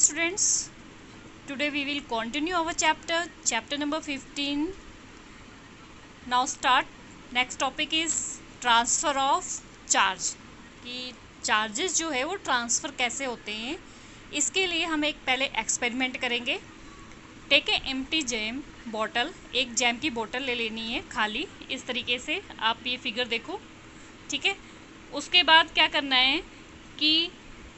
students, today we will continue our chapter number 15. Now start. Next topic is transfer of charge, कि charges जो है वो transfer कैसे होते हैं। इसके लिए हम एक पहले एक्सपेरिमेंट करेंगे। Take a empty jam bottle, एक जैम की बोतल ले लेनी है खाली, इस तरीके से आप ये फिगर देखो, ठीक है। उसके बाद क्या करना है कि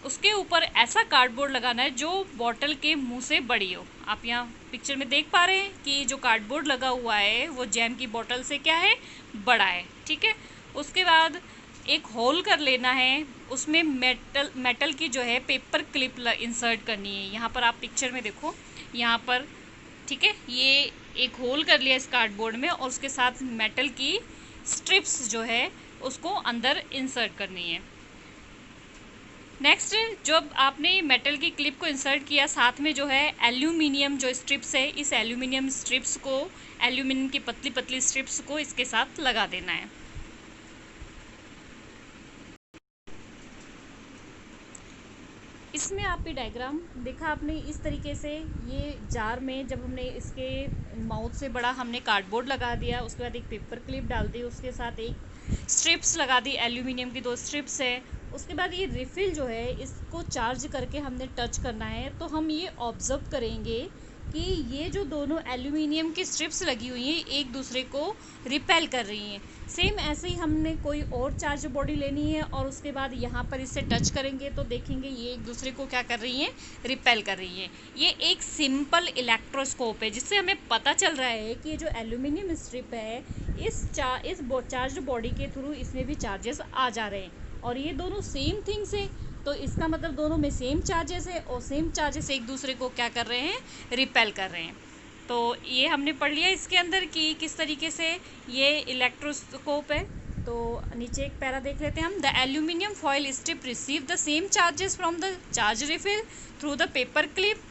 उसके ऊपर ऐसा कार्डबोर्ड लगाना है जो बॉटल के मुंह से बड़ी हो। आप यहाँ पिक्चर में देख पा रहे हैं कि जो कार्डबोर्ड लगा हुआ है वो जैम की बॉटल से क्या है, बड़ा है, ठीक है। उसके बाद एक होल कर लेना है, उसमें मेटल की जो है पेपर क्लिप इंसर्ट करनी है। यहाँ पर आप पिक्चर में देखो, यहाँ पर, ठीक है, ये एक होल कर लिया इस कार्डबोर्ड में और उसके साथ मेटल की स्ट्रिप्स जो है उसको अंदर इंसर्ट करनी है। नेक्स्ट, जब आपने मेटल की क्लिप को इंसर्ट किया, साथ में जो है एल्यूमिनियम जो स्ट्रिप्स है, इस एल्यूमिनियम स्ट्रिप्स को, एल्यूमिनियम की पतली पतली स्ट्रिप्स को इसके साथ लगा देना है। इसमें आप ये डायग्राम देखा आपने, इस तरीके से ये जार में जब हमने इसके माउथ से बड़ा हमने कार्डबोर्ड लगा दिया, उसके बाद एक पेपर क्लिप डाल दी, उसके साथ एक स्ट्रिप्स लगा दी, एल्यूमिनियम की 2 स्ट्रिप्स है। उसके बाद ये रिफ़िल जो है इसको चार्ज करके हमने टच करना है, तो हम ये ऑब्ज़र्व करेंगे कि ये जो दोनों एल्यूमिनियम की स्ट्रिप्स लगी हुई हैं एक दूसरे को रिपेल कर रही हैं। सेम ऐसे ही हमने कोई और चार्ज बॉडी लेनी है और उसके बाद यहाँ पर इससे टच करेंगे तो देखेंगे ये एक दूसरे को क्या कर रही हैं, रिपेल कर रही हैं। ये एक सिंपल इलेक्ट्रोस्कोप है जिससे हमें पता चल रहा है कि ये जो एल्यूमिनियम स्ट्रिप है इस चार्ज बॉडी के थ्रू इसमें भी चार्जेस आ जा रहे हैं और ये दोनों सेम थिंग्स है, तो इसका मतलब दोनों में सेम चार्जेस है और सेम चार्जेस एक दूसरे को क्या कर रहे हैं, रिपेल कर रहे हैं। तो ये हमने पढ़ लिया इसके अंदर कि किस तरीके से ये इलेक्ट्रोस्कोप है। तो नीचे एक पैरा देख लेते हैं हम। The aluminium foil strip receive the same charges from the charge refill through the paper clip,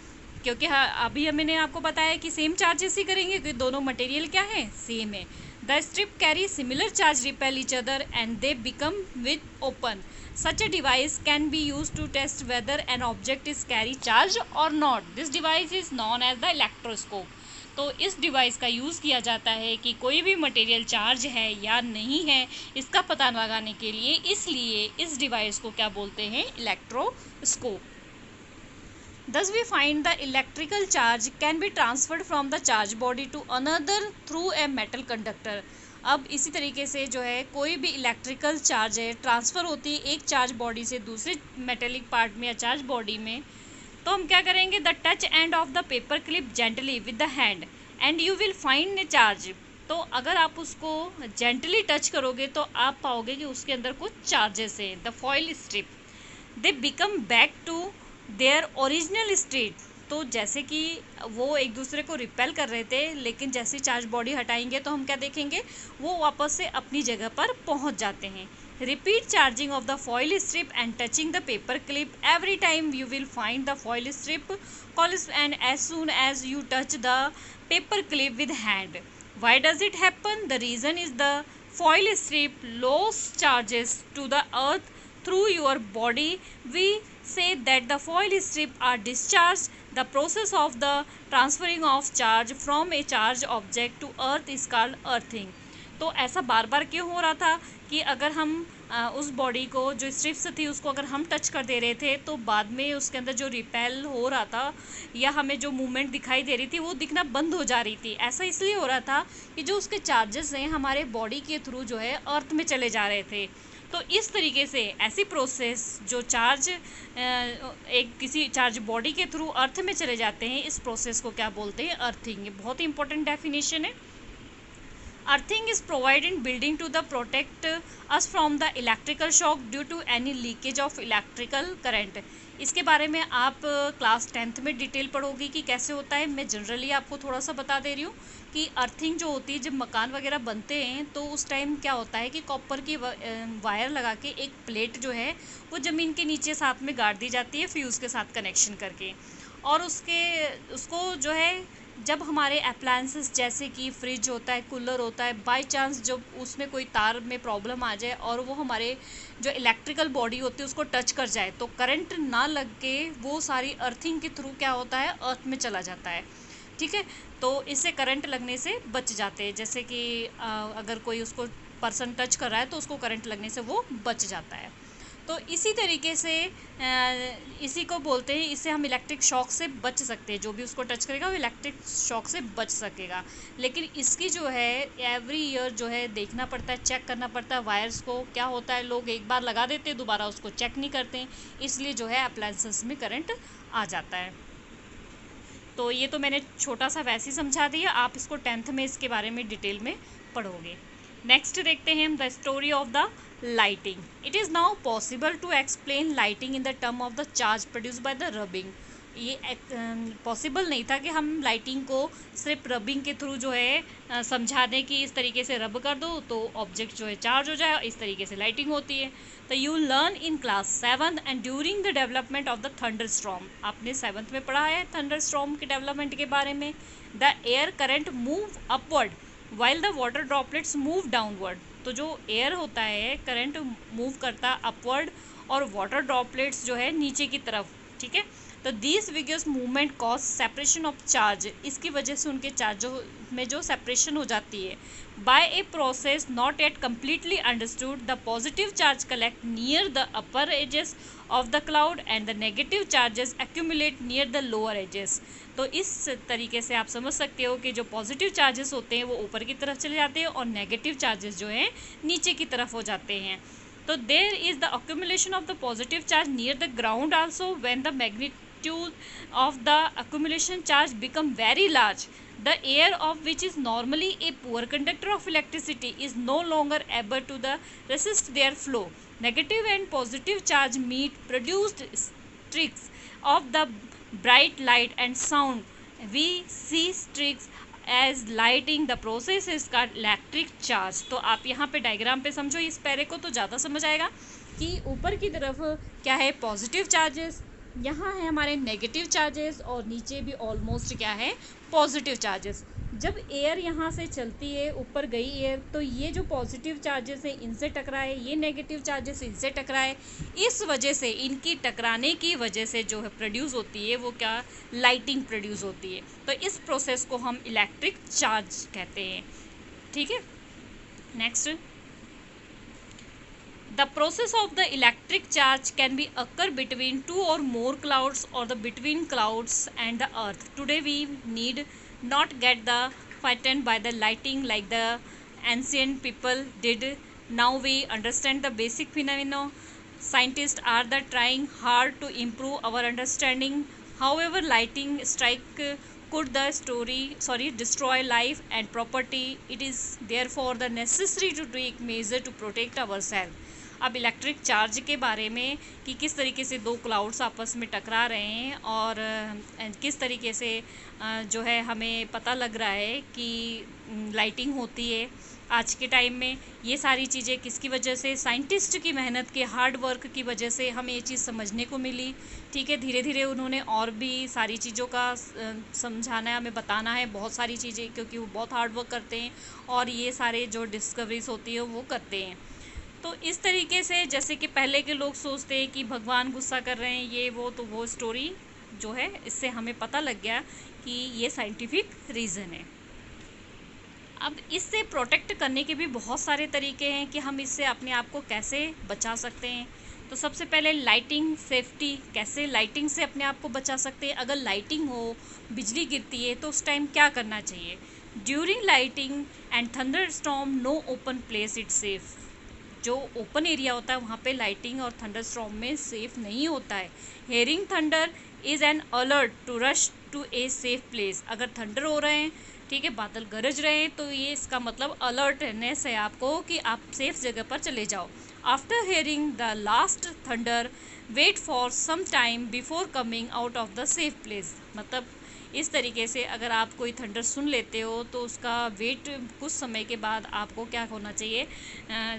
क्योंकि हाँ अभी हमने आपको बताया कि सेम चार्जेस ही करेंगे क्योंकि दोनों मटेरियल क्या है, सेम है। The strip carry similar charge repel each other and they become with open. Such a device can be used to test whether an object is carry charge or not. This device is known as the electroscope. तो इस device का use किया जाता है कि कोई भी material charge है या नहीं है इसका पता लगाने के लिए, इसलिए इस डिवाइस को क्या बोलते हैं, electroscope. Thus we find the electrical charge can be transferred from the charge body to another through a metal conductor. अब इसी तरीके से जो है कोई भी इलेक्ट्रिकल चार्ज है ट्रांसफ़र होती है एक चार्ज बॉडी से दूसरे मेटेलिक पार्ट में या चार्ज बॉडी में, तो हम क्या करेंगे, the touch end of the paper clip gently with the hand and you will find A charge. तो अगर आप उसको जेंटली टच करोगे तो आप पाओगे कि उसके अंदर कुछ चार्जेस हैं। The foil strip they become back to their original state. तो जैसे कि वो एक दूसरे को रिपेल कर रहे थे, लेकिन जैसे चार्ज बॉडी हटाएंगे तो हम क्या देखेंगे, वो वापस से अपनी जगह पर पहुंच जाते हैं। Repeat charging of the foil strip and touching the paper clip every time you will find the foil strip calls and as soon as you touch the paper clip with hand. Why does it happen? The reason is the foil strip loss charges to the earth through your body. We say that the foil strip are discharged. The process of the transferring of charge from a charged object to earth is called earthing. तो ऐसा बार बार क्यों हो रहा था कि अगर हम उस बॉडी को जो स्ट्रिप्स थी उसको अगर हम टच कर दे रहे थे तो बाद में उसके अंदर जो रिपेल हो रहा था या हमें जो मूवमेंट दिखाई दे रही थी वो दिखना बंद हो जा रही थी। ऐसा इसलिए हो रहा था कि जो उसके चार्जेस हैं हमारे बॉडी के थ्रू जो है अर्थ में चले जा रहे थे। तो इस तरीके से ऐसी प्रोसेस जो चार्ज एक किसी चार्ज बॉडी के थ्रू अर्थ में चले जाते हैं, इस प्रोसेस को क्या बोलते हैं, अर्थिंग। ये बहुत ही इंपॉर्टेंट डेफिनेशन है। Earthing is provide in building to the protect us from the electrical shock due to any leakage of electrical current. इसके बारे में आप क्लास 10th में डिटेल पढ़ोगी कि कैसे होता है। मैं जनरली आपको थोड़ा सा बता दे रही हूँ कि अर्थिंग जो होती है, जब मकान वगैरह बनते हैं तो उस टाइम क्या होता है कि कॉपर की वायर लगा के एक प्लेट जो है वो ज़मीन के नीचे साथ में गाड़ दी जाती है फ्यूज़ के साथ कनेक्शन करके, और उसको जो है जब हमारे अप्लायंसेस जैसे कि फ्रिज होता है, कूलर होता है, बाय चांस जब उसमें कोई तार में प्रॉब्लम आ जाए और वो हमारे जो इलेक्ट्रिकल बॉडी होती है उसको टच कर जाए, तो करंट ना लग के वो सारी अर्थिंग के थ्रू क्या होता है, अर्थ में चला जाता है। ठीक है, तो इससे करंट लगने से बच जाते हैं। जैसे कि अगर कोई उसको पर्सन टच कर रहा है तो उसको करंट लगने से वो बच जाता है। तो इसी तरीके से इसी को बोलते हैं, इससे हम इलेक्ट्रिक शॉक से बच सकते हैं। जो भी उसको टच करेगा वो इलेक्ट्रिक शॉक से बच सकेगा। लेकिन इसकी जो है एवरी ईयर जो है देखना पड़ता है, चेक करना पड़ता है वायर्स को। क्या होता है, लोग एक बार लगा देते हैं, दोबारा उसको चेक नहीं करते हैं, इसलिए जो है अप्लायंसेस में करंट आ जाता है। तो ये तो मैंने छोटा सा वैसे ही समझा दिया, आप इसको 10th में इसके बारे में डिटेल में पढ़ोगे। नेक्स्ट देखते हैं हम the story of the lighting. It is now possible to explain lighting in the term of the charge produce by the rubbing. ये पॉसिबल नहीं था कि हम लाइटिंग को सिर्फ रबिंग के थ्रू जो है समझा दें कि इस तरीके से रब कर दो तो ऑब्जेक्ट जो है चार्ज हो जाए, इस तरीके से लाइटिंग होती है। तो you learn in class 7 and during the development of the thunder storm. आपने 7th में पढ़ा है थंडर स्टॉर्म के डेवलपमेंट के बारे में। The air current move upward while the water droplets move downward. तो जो एयर होता है करंट मूव करता अपवर्ड और वाटर ड्रॉपलेट्स जो है नीचे की तरफ। ठीक है, तो this vigorous movement cause separation of charge. इसकी वजह से उनके चार्जों में जो सेपरेशन हो जाती है। By a process not yet completely understood, the positive charge collect near the upper edges of the cloud and the negative charges accumulate near the lower edges. तो इस तरीके से आप समझ सकते हो कि जो पॉजिटिव चार्जेस होते हैं वो ऊपर की तरफ चले जाते हैं और नेगेटिव चार्जेस जो हैं नीचे की तरफ हो जाते हैं। तो there is the accumulation of the positive charge near the ground also when the magnitude of the accumulation charge become very large. The air of which is normally a poor conductor of electricity is no longer able to the resist their flow. Negative and positive charge meet produced streaks of the bright light and sound. We see streaks as lighting the process is का electric charge. तो आप यहाँ पे diagram पे समझो इस पैरे को तो ज़्यादा समझ आएगा कि ऊपर की तरफ क्या है पॉजिटिव चार्जेस, यहाँ है हमारे नेगेटिव चार्जेस और नीचे भी ऑलमोस्ट क्या है पॉजिटिव चार्जेस। जब एयर यहाँ से चलती है ऊपर गई एयर तो ये जो पॉजिटिव चार्जेस है इनसे टकराए, ये नेगेटिव चार्जेस इनसे टकराए, इस वजह से इनकी टकराने की वजह से जो है प्रोड्यूस होती है वो क्या लाइटिंग प्रोड्यूस होती है। तो इस प्रोसेस को हम इलेक्ट्रिक चार्ज कहते हैं। ठीक है, next the process of the electric charge can be occur between 2 or more clouds or the between clouds and the earth. Today we need not get the frightened by the lighting like the ancient people did. Now we understand the basic phenomena. Scientists are the trying hard to improve our understanding. However, lighting strike could destroy life and property. It is therefore the necessary to take measure to protect ourselves. अब electric charge के बारे में कि किस तरीके से दो clouds आपस में टकरा रहे हैं और किस तरीके से जो है हमें पता लग रहा है कि लाइटिंग होती है आज के टाइम में। ये सारी चीज़ें किसकी वजह से, साइंटिस्ट की मेहनत के हार्ड वर्क की वजह से हमें ये चीज़ समझने को मिली। ठीक है, धीरे धीरे उन्होंने और भी सारी चीज़ों का समझाना है, हमें बताना है बहुत सारी चीज़ें, क्योंकि वो बहुत हार्ड वर्क करते हैं और ये सारे जो डिस्कवरीज होती है वो करते हैं। तो इस तरीके से जैसे कि पहले के लोग सोचते हैं कि भगवान गुस्सा कर रहे हैं ये वो, तो वो स्टोरी जो है इससे हमें पता लग गया कि ये साइंटिफिक रीज़न है। अब इससे प्रोटेक्ट करने के भी बहुत सारे तरीके हैं कि हम इससे अपने आप को कैसे बचा सकते हैं। तो सबसे पहले लाइटिंग सेफ्टी, कैसे लाइटिंग से अपने आप को बचा सकते हैं। अगर लाइटिंग हो, बिजली गिरती है तो उस टाइम क्या करना चाहिए। During lighting and thunder storm no open place it safe. जो ओपन एरिया होता है वहाँ पे लाइटिंग और थंडर स्टॉर्म में सेफ़ नहीं होता है। Hearing thunder is an alert to rush to a safe place. अगर थंडर हो रहे हैं, ठीक है, बादल गरज रहे हैं, तो ये इसका मतलब अलर्टनेस है आपको कि आप सेफ जगह पर चले जाओ। After hearing the last thunder wait for some time before coming out of the safe place. मतलब इस तरीके से अगर आप कोई थंडर सुन लेते हो तो उसका वेट कुछ समय के बाद आपको क्या होना चाहिए,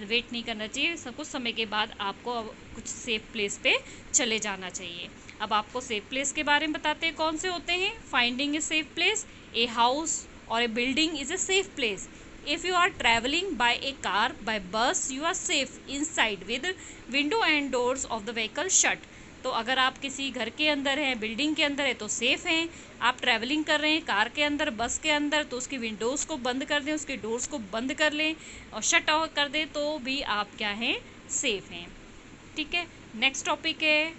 वेट नहीं करना चाहिए, कुछ समय के बाद आपको कुछ सेफ प्लेस पे चले जाना चाहिए। अब आपको सेफ प्लेस के बारे में बताते हैं कौन से होते हैं। Finding A safe place, A house or a building is a safe place. If you are traveling by a car, by bus, you are safe inside with window and doors of the vehicle shut. तो अगर आप किसी घर के अंदर हैं, building के अंदर है तो सेफ़ हैं. आप ट्रैवलिंग कर रहे हैं कार के अंदर, बस के अंदर, तो उसकी विंडोज़ को बंद कर दें, उसके डोर्स को बंद कर लें और शट ऑफ कर दें, तो भी आप क्या हैं, सेफ़ हैं. ठीक है. नेक्स्ट टॉपिक है,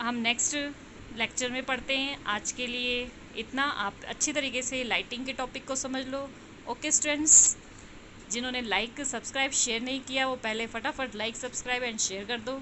हम नेक्स्ट लेक्चर में पढ़ते हैं. आज के लिए इतना. आप अच्छी तरीके से लाइटिंग के टॉपिक को समझ लो. ओके स्टूडेंट्स, जिन्होंने लाइक सब्सक्राइब शेयर नहीं किया वो पहले फटाफट लाइक सब्सक्राइब एंड शेयर कर दो.